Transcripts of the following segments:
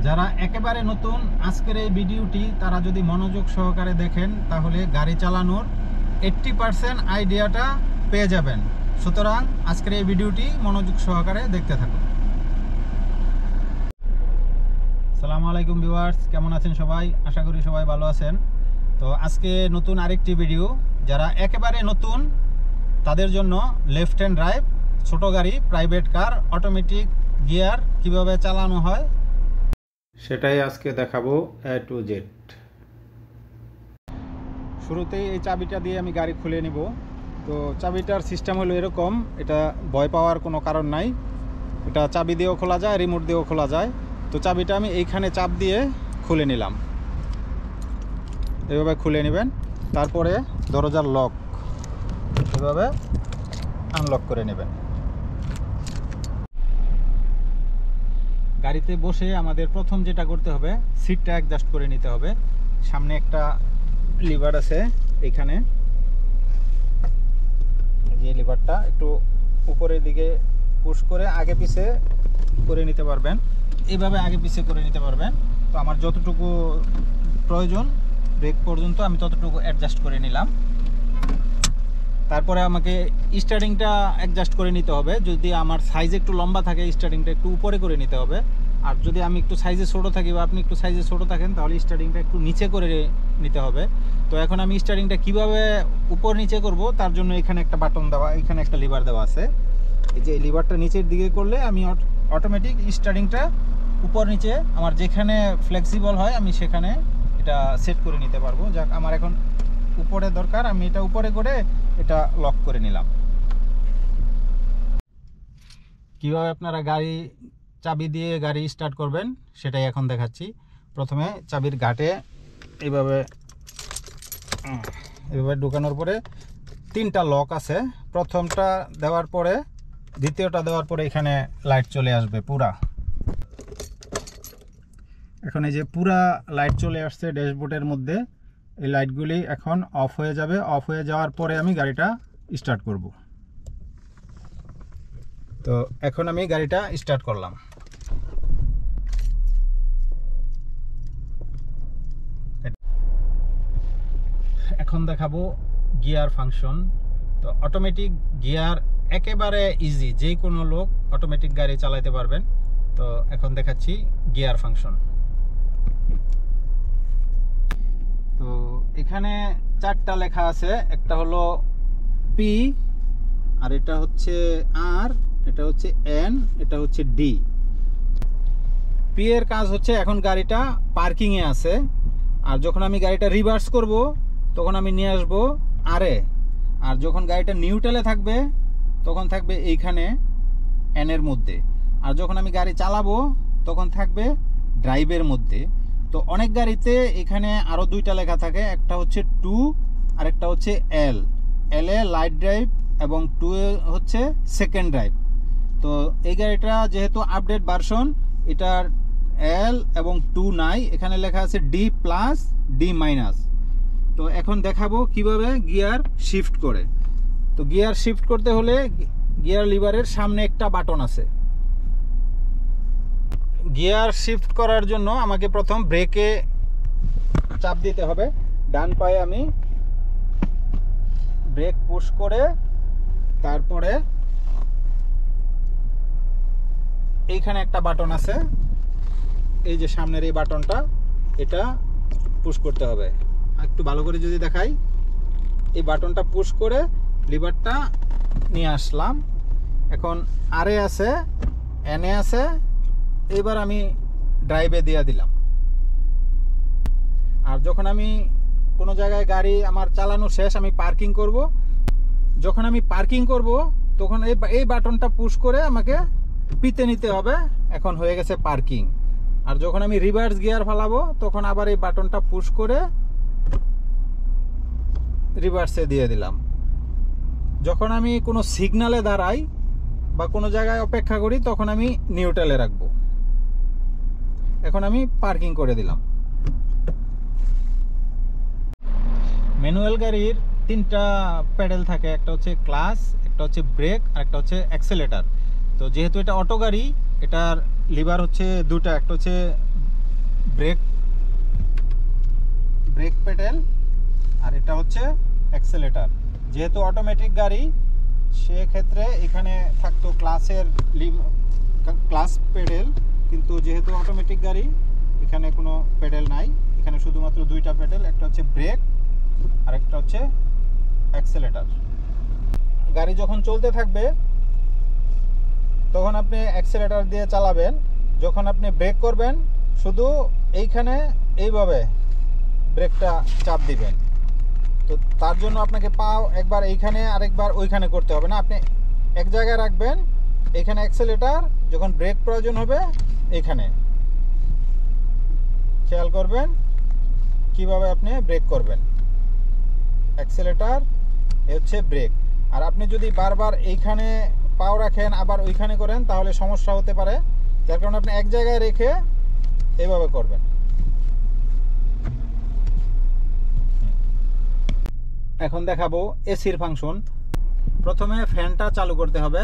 যারা একেবারে নতুন আজকের এই ভিডিওটি তারা যদি মনোযোগ সহকারে দেখেন তাহলে গাড়ি চালানোর 80% আইডিয়াটা পেয়ে যাবেন। সুতরাং আজকের এই ভিডিওটি মনোযোগ সহকারে দেখতে থাকুন। আসসালামু আলাইকুম ভিউয়ার্স, কেমন আছেন সবাই? আশা করি সবাই ভালো আছেন। তো আজকে নতুন আরেকটি ভিডিও, যারা একেবারে নতুন তাদের জন্য লেফট হ্যান্ড ড্রাইভ ছোট গাড়ি, প্রাইভেট কার, অটোমেটিক গিয়ার কিভাবে চালানো হয় সেটাই আজকে দেখাবো A to Z। শুরুতেই এই চাবিটা দিয়ে আমি গাড়ি খুলে নিব। তো চাবিটার সিস্টেম হলো এরকম, এটা ভয় পাওয়ার কোনো কারণ নাই। এটা চাবি দিয়েও খোলা যায়, রিমোট দিয়েও খোলা যায়। তো চাবিটা আমি এইখানে চাপ দিয়ে খুলে নিলাম। এভাবে খুলে নেবেন। তারপরে দরজার লক এভাবে আনলক করে নেবেন। গাড়িতে বসে আমাদের প্রথম যেটা করতে হবে, সিটটা অ্যাডজাস্ট করে নিতে হবে। সামনে একটা লিভার আছে, এখানে যে লিভারটা একটু উপরের দিকে পুশ করে আগে পিছে করে নিতে পারবেন। এইভাবে আগে পিছে করে নিতে পারবেন। তো আমার যতটুকু প্রয়োজন ব্রেক পর্যন্ত আমি ততটুকু অ্যাডজাস্ট করে নিলাম। তারপরে আমাকে স্টার্টিংটা অ্যাডজাস্ট করে নিতে হবে। যদি আমার সাইজ একটু লম্বা থাকে, স্টার্টিংটা একটু উপরে করে নিতে হবে। আর যদি আমি একটু সাইজে ছোটো থাকি বা আপনি একটু সাইজে ছোটো থাকেন, তাহলে স্টার্টিংটা একটু নিচে করে নিতে হবে। তো এখন আমি স্টার্টিংটা কিভাবে উপর নিচে করব, তার জন্য এখানে একটা বাটন দেওয়া, এখানে একটা লিভার দেওয়া আছে। এই যে লিভারটা নিচের দিকে করলে আমি অটোমেটিক স্টার্টিংটা উপর নিচে আমার যেখানে ফ্লেক্সিবল হয় আমি সেখানে এটা সেট করে নিতে পারবো। যাক, আমার এখন উপরে দরকার, আমি এটা উপরে করে এটা লক করে নিলাম। কিভাবে আপনারা গাড়ি চাবি দিয়ে গাড়ি স্টার্ট করবেন সেটাই এখন দেখাচ্ছি। প্রথমে চাবির ঘাটে এইভাবে ঢুকানোর পরে তিনটা লক আছে। প্রথমটা দেওয়ার পরে দ্বিতীয়টা দেওয়ার পরে এখানে লাইট চলে আসবে পুরা। এখন এই যে পুরা লাইট চলে আসছে ড্যাশবোর্ডের মধ্যে। এই লাইটগুলি এখন অফ হয়ে যাবে। অফ হয়ে যাওয়ার পরে আমি গাড়িটা স্টার্ট করব। তো এখন আমি গাড়িটা স্টার্ট করলাম। এখন দেখাবো গিয়ার ফাংশন। তো অটোমেটিক গিয়ার একেবারে ইজি, যে কোনো লোক অটোমেটিক গাড়ি চালাতে পারবেন। তো এখন দেখাচ্ছি গিয়ার ফাংশন। তো এখানে চারটা লেখা আছে, একটা হলো পি, আর এটা হচ্ছে আর, এটা হচ্ছে এন, এটা হচ্ছে ডি। পি এর কাজ হচ্ছে এখন গাড়িটা পার্কিংয়ে আছে, আর যখন আমি গাড়িটা রিভার্স করব তখন আমি নিয়ে আসবো আরে। আর যখন গাড়িটা নিউট্রালে থাকবে তখন থাকবে এইখানে এন এর মধ্যে। আর যখন আমি গাড়ি চালাবো তখন থাকবে ড্রাইভের মধ্যে। তো অনেক গাড়িতে এখানে আরও দুইটা লেখা থাকে, একটা হচ্ছে টু আর একটা হচ্ছে এল। এল এ লাইট ড্রাইভ এবং টু এ হচ্ছে সেকেন্ড ড্রাইভ। তো এই গাড়িটা যেহেতু আপডেট ভার্সন, এটার এল এবং টু নাই, এখানে লেখা আছে ডি প্লাস, ডি মাইনাস। তো এখন দেখাবো কিভাবে গিয়ার শিফট করে। তো গিয়ার শিফট করতে হলে গিয়ার লিভারের সামনে একটা বাটন আছে। গিয়ার শিফট করার জন্য আমাকে প্রথম ব্রেকে চাপ দিতে হবে। ডান পায়ে আমি ব্রেক পুশ করে তারপরে এইখানে একটা বাটন আছে, এই যে সামনের এই বাটনটা, এটা পুশ করতে হবে। একটু ভালো করে যদি দেখাই, এই বাটনটা পুশ করে লিভারটা নিয়ে আসলাম। এখন আরে আছে, এনে আছে, এবার আমি ড্রাইভে দিয়ে দিলাম। আর যখন আমি কোনো জায়গায় গাড়ি আমার চালানো শেষ, আমি পার্কিং করব, যখন আমি পার্কিং করব তখন এই বাটনটা পুশ করে আমাকে পিতে নিতে হবে। এখন হয়ে গেছে পার্কিং। আর যখন আমি রিভার্স গিয়ার ফালাবো তখন আবার এই বাটনটা পুশ করে রিভার্সে দিয়ে দিলাম। যখন আমি কোনো সিগনালে দাঁড়াই বা কোনো জায়গায় অপেক্ষা করি তখন আমি নিউট্রালে রাখবো। এখন আমি পার্কিং করে দিলাম। ম্যানুয়াল গাড়ির তিনটা প্যাডেল থাকে, একটা হচ্ছে ক্লাচ, একটা হচ্ছে ব্রেক, আর একটা হচ্ছে অ্যাক্সেলেটার। তো যেহেতু এটা অটো গাড়ি, এটার লিভার হচ্ছে দুটা, একটা হচ্ছে ব্রেক প্যাডেল, আর এটা হচ্ছে অ্যাক্সেলেটার। যেহেতু অটোমেটিক গাড়ি, সেক্ষেত্রে এখানে থাকতো ক্লাস প্যাডেল, কিন্তু যেহেতু অটোমেটিক গাড়ি এখানে কোনো প্যাডেল নাই, এখানে শুধুমাত্র দুইটা প্যাডেল, একটা হচ্ছে ব্রেক আর একটা হচ্ছে অ্যাক্সেলেটার। গাড়ি যখন চলতে থাকবে তখন আপনি অ্যাক্সেলেটার দিয়ে চালাবেন, যখন আপনি ব্রেক করবেন শুধু এইখানে এইভাবে ব্রেকটা চাপ দিবেন। তো তার জন্য আপনাকে পাও একবার এইখানে আরেকবার ওইখানে করতে হবে না, আপনি এক জায়গায় রাখবেন, এইখানে অ্যাক্সেলেটার, যখন ব্রেক প্রয়োজন হবে এইখানে খেয়াল করবেন কিভাবে আপনি ব্রেক করবেন। অ্যাক্সেলেটার এ হচ্ছে ব্রেক। আর আপনি যদি বারবার এইখানে পাও রাখেন আবার ওইখানে করেন তাহলে সমস্যা হতে পারে, যার কারণে আপনি এক জায়গায় রেখে এভাবে করবেন। এখন দেখাবো এসির ফাংশন। প্রথমে ফ্যানটা চালু করতে হবে,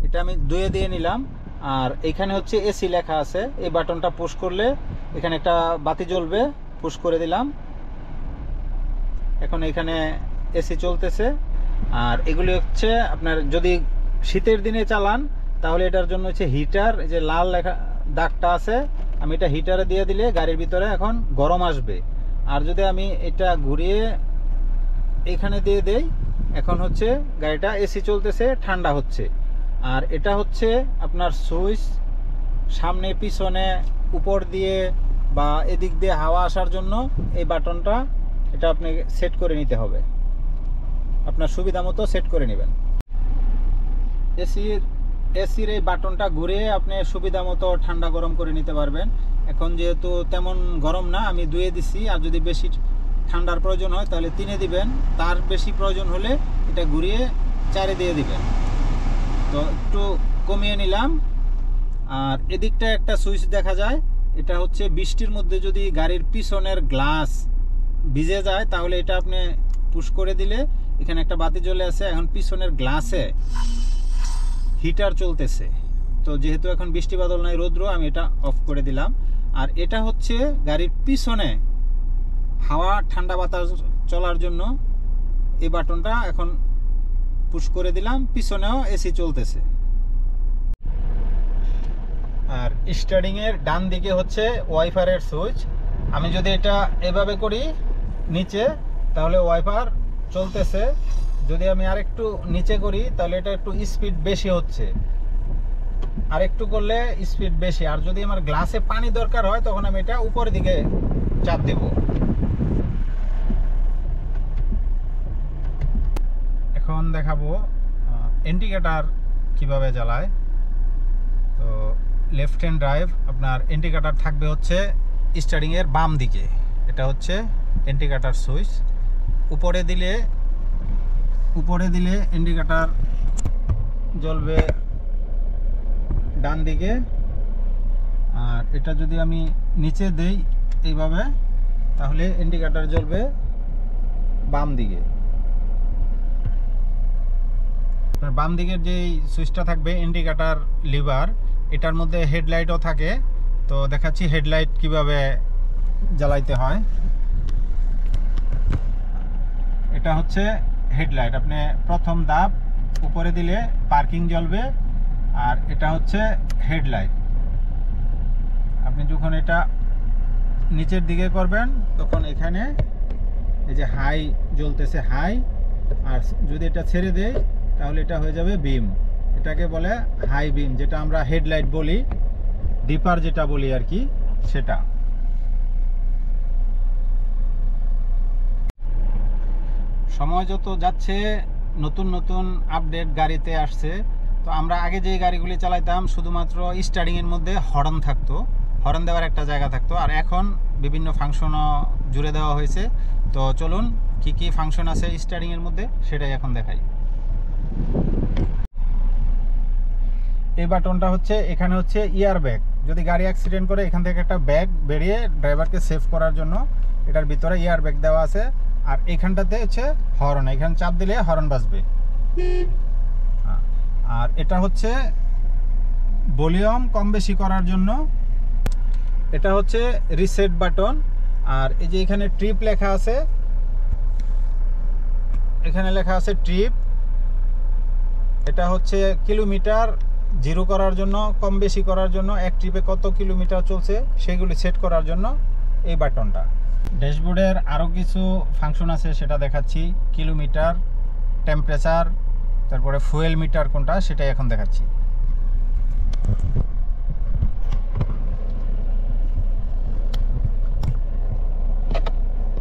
এটা আমি 2 দিয়ে নিলাম। আর এখানে হচ্ছে এসি লেখা আছে, এই বাটনটা পুশ করলে এখানে একটা বাতি জ্বলবে, পুশ করে দিলাম। এখন এখানে এসি চলতেছে। আর এগুলি হচ্ছে আপনার যদি শীতের দিনে চালান তাহলে এটার জন্য হচ্ছে হিটার, যে লাল লেখা দাগটা আছে, আমি এটা হিটারে দিয়ে দিলে গাড়ির ভিতরে এখন গরম আসবে। আর যদি আমি এটা ঘুরিয়ে এখানে দিয়ে দেই, এখন হচ্ছে গাড়িটা এসি চলতেছে, ঠান্ডা হচ্ছে। আর এটা হচ্ছে আপনার সুইচ, সামনে পিছনে উপর দিয়ে বা এদিক দিয়ে হাওয়া আসার জন্য এই বাটনটা, এটা আপনি সেট করে নিতে হবে, আপনার সুবিধা মতো সেট করে নেবেন। এসির এই বাটনটা ঘুরিয়ে আপনি সুবিধা মতো ঠান্ডা গরম করে নিতে পারবেন। এখন যেহেতু তেমন গরম না, আমি 2 দিছি। আর যদি বেশি ঠান্ডার প্রয়োজন হয় তাহলে 3 দিবেন, তার বেশি প্রয়োজন হলে এটা ঘুরিয়ে 4 দিয়ে দিবেন। তো একটু কমিয়ে নিলাম। আর এদিকটা একটা সুইচ দেখা যায়, এটা হচ্ছে বৃষ্টির মধ্যে যদি গাড়ির পিছনের গ্লাস ভিজে যায় তাহলে এটা আপনি পুশ করে দিলে এখানে একটা বাতি জ্বলে আছে, এখন পিছনের গ্লাসে হিটার চলতেছে। তো যেহেতু এখন বৃষ্টি বাদল নাই, রৌদ্র, আমি এটা অফ করে দিলাম। আর এটা হচ্ছে গাড়ির পিছনে হাওয়া ঠান্ডা বাতাস চলার জন্য এই বাটনটা এখন পুশ করে দিলাম, পিছনেও এসি চলতেছে। আর স্টার্টিং এর ডান দিকে হচ্ছে ওয়াইপারের সুইচ। আমি যদি এটা এভাবে করি নিচে তাহলে ওয়াইপার চলতেছে, যদি আমি আরেকটু নিচে করি তাহলে এটা একটু স্পিড বেশি হচ্ছে, আরেকটু করলে স্পিড বেশি। আর যদি আমার গ্লাসে পানি দরকার হয় তখন আমি এটা উপরের দিকে চাপ দেব। এখন দেখাবো ইন্ডিকেটর কিভাবে জ্বালায়। তো লেফট হ্যান্ড ড্রাইভ, আপনার ইন্ডিকেটর থাকবে হচ্ছে স্টারিং এর বাম দিকে, এটা হচ্ছে ইন্ডিকেটর সুইচ। উপরে দিলে ইন্ডিকেটর জ্বলবে ডান দিকে। আর এটা যদি আমি নিচে দেই এইভাবে তাহলে ইন্ডিকেটর জ্বলবে বাম দিকে। বাম দিকের যে সুইচটা থাকবে ইন্ডিকেটর লিভার, এটার মধ্যে হেডলাইটও থাকে। তো দেখাচ্ছি হেডলাইট কিভাবে জ্বালাইতে হয়। এটা হচ্ছে হেডলাইট, আপনি প্রথম ধাপ উপরে দিলে পার্কিং জ্বলবে। আর এটা হচ্ছে হেডলাইট, আপনি যখন এটা নিচের দিকে করবেন তখন এখানে এই যে হাই জ্বলতেছে, হাই। আর যদি এটা ছেড়ে দেই তাহলে এটা হয়ে যাবে বিম, এটাকে বলে হাই বিম, যেটা আমরা হেডলাইট বলি, ডিপার যেটা বলি আর কি, সেটা। সময় যত যাচ্ছে নতুন নতুন আপডেট গাড়িতে আসছে। তো আমরা আগে যে গাড়িগুলি চালাইতাম শুধুমাত্র স্টার্টিংয়ের মধ্যে হর্ন থাকতো, হর্ন দেওয়ার একটা জায়গা থাকতো। আর এখন বিভিন্ন ফাংশনও জুড়ে দেওয়া হয়েছে। তো চলুন কি কি ফাংশন আছে স্টার্টিংয়ের মধ্যে সেটাই এখন দেখাই। এই বাটনটা হচ্ছে, এখানে হচ্ছে ইয়ার ব্যাগ, যদি গাড়ি অ্যাক্সিডেন্ট করে এখান থেকে একটা ব্যাগ বেরিয়ে ড্রাইভারকে সেভ করার জন্য এটার ভিতরে ইয়ার ব্যাগ দেওয়া আছে। আর এইখানটাতে হচ্ছে হর্ন, এখানে চাপ দিলে হর্ন বাজবে। আর এটা হচ্ছে ভলিউম কম বেশি করার জন্য এটা হচ্ছে রিসেট বাটন। আর এই যে এখানে ট্রিপ লেখা আছে, এখানে লেখা আছে ট্রিপ। এটা হচ্ছে কিলোমিটার জিরো করার জন্য, কম বেশি করার জন্য, এক ট্রিপে কত কিলোমিটার চলছে সেগুলি সেট করার জন্য এই বাটনটা। ড্যাশবোর্ডের আরও কিছু ফাংশন আছে, সেটা দেখাচ্ছি। কিলোমিটার, টেম্পারেচার, তারপরে ফুয়েল মিটার কোনটা সেটাই এখন দেখাচ্ছি।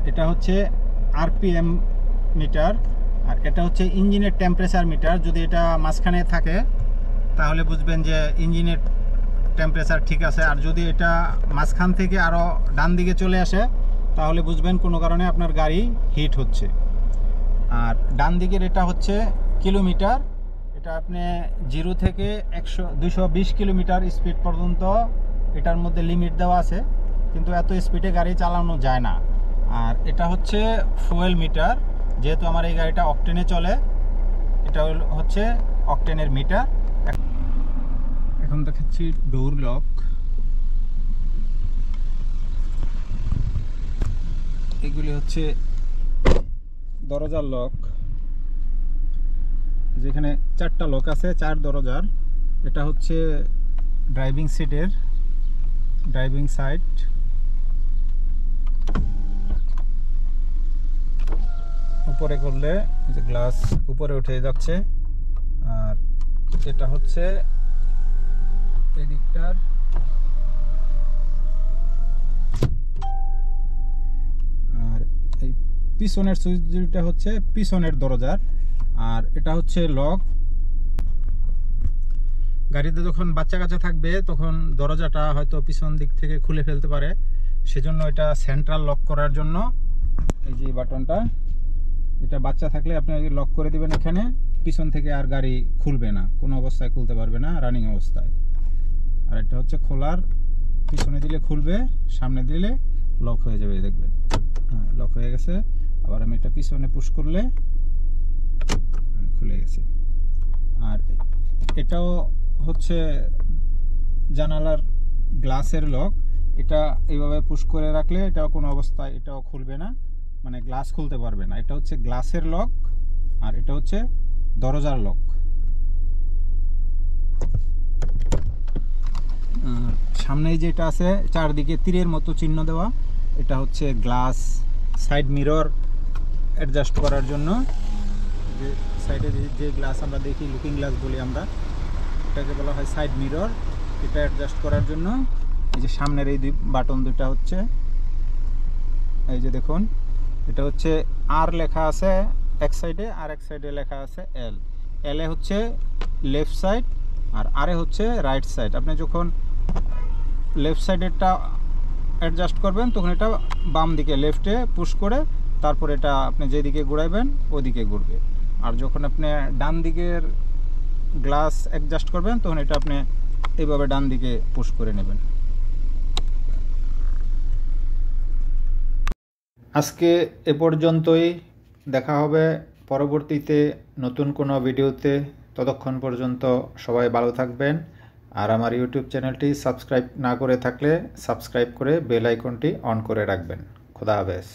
এটা হচ্ছে আরপিএম মিটার, আর এটা হচ্ছে ইঞ্জিনের টেম্পারেচার মিটার। যদি এটা মাঝখানে থাকে তাহলে বুঝবেন যে ইঞ্জিনের টেম্পারেচার ঠিক আছে, আর যদি এটা মাঝখান থেকে আরও ডান দিকে চলে আসে তাহলে বুঝবেন কোনো কারণে আপনার গাড়ি হিট হচ্ছে। আর ডান দিকের এটা হচ্ছে কিলোমিটার। এটা আপনি 0 থেকে 220 কিলোমিটার স্পিড পর্যন্ত এটার মধ্যে লিমিট দেওয়া আছে, কিন্তু এত স্পিডে গাড়ি চালানো যায় না। আর এটা হচ্ছে ফুয়েল মিটার, যেহেতু আমার এই গাড়িটা অকটেনে চলে, এটা হচ্ছে অকটেনের মিটার। এখন দেখাচ্ছি ডোর লক। এগুলি হচ্ছে দরজার লক, যেখানে 4টা লক আছে, 4 দরজার। এটা হচ্ছে ড্রাইভিং সিটের ড্রাইভিং সাইড। উপরে করলে যে গ্লাস উপরে উঠে যাচ্ছে। আর এটা হচ্ছে এই দিকটার। আর এই পিছনের সুইচটা হচ্ছে পিছনের দরজার। আর এটা হচ্ছে লক। গাড়িতে যখন বাচ্চা কাচ্চা থাকবে তখন দরজাটা হয়তো পিছন দিক থেকে খুলে ফেলতে পারে, সেজন্য এটা সেন্ট্রাল লক করার জন্য এই যে বাটনটা, এটা বাচ্চা থাকলে আপনি লক করে দিবেন এখানে, পিছন থেকে আর গাড়ি খুলবে না, কোনো অবস্থায় খুলতে পারবে না রানিং অবস্থায়। আর এটা হচ্ছে খোলার, পিছনে দিলে খুলবে, সামনে দিলে লক হয়ে যাবে, দেখবেন। হ্যাঁ, লক হয়ে গেছে। আবার আমি এটা পিছনে পুশ করলে খুলে গেছে। আর এটাও হচ্ছে জানালার গ্লাসের লক। এটা এইভাবে পুশ করে রাখলে এটাও কোনো অবস্থায় এটাও খুলবে না, মানে গ্লাস খুলতে পারবে না। এটা হচ্ছে গ্লাসের লক, আর এটা হচ্ছে দরজার লক। সামনে যেটা আছে চারদিকে তীরের মতো চিহ্ন দেওয়া, এটা হচ্ছে গ্লাস সাইড মিরর অ্যাডজাস্ট করার জন্য। যে সাইডে যে গ্লাস আমরা দেখি, লুকিং গ্লাস বলি আমরা, এটাকে বলা হয় সাইড মিরর। এটা অ্যাডজাস্ট করার জন্য এই যে সামনের এই বাটন দুটা হচ্ছে, এই যে দেখুন, এটা হচ্ছে আর লেখা আছে এক সাইডে, আর এক সাইডে লেখা আছে এল। এল এ হচ্ছে লেফট সাইড, আর আরে হচ্ছে রাইট সাইড। আপনি যখন লেফট সাইডেরটা অ্যাডজাস্ট করবেন তখন এটা বাম দিকে লেফটে পুশ করে তারপর এটা আপনি যেদিকে ঘুরাইবেন ওদিকে ঘুরবে। আর যখন আপনি ডান দিকের গ্লাস অ্যাডজাস্ট করবেন তখন এটা আপনি এইভাবে ডান দিকে পুশ করে নেবেন। আজকে এ পর্যন্তই, দেখা হবে পরবর্তীতে নতুন কোনো ভিডিওতে। ততক্ষণ পর্যন্ত সবাই ভালো থাকবেন। আর আমার ইউটিউব চ্যানেলটি সাবস্ক্রাইব না করে থাকলে সাবস্ক্রাইব করে বেল আইকনটি অন করে রাখবেন। খোদা হাফেজ।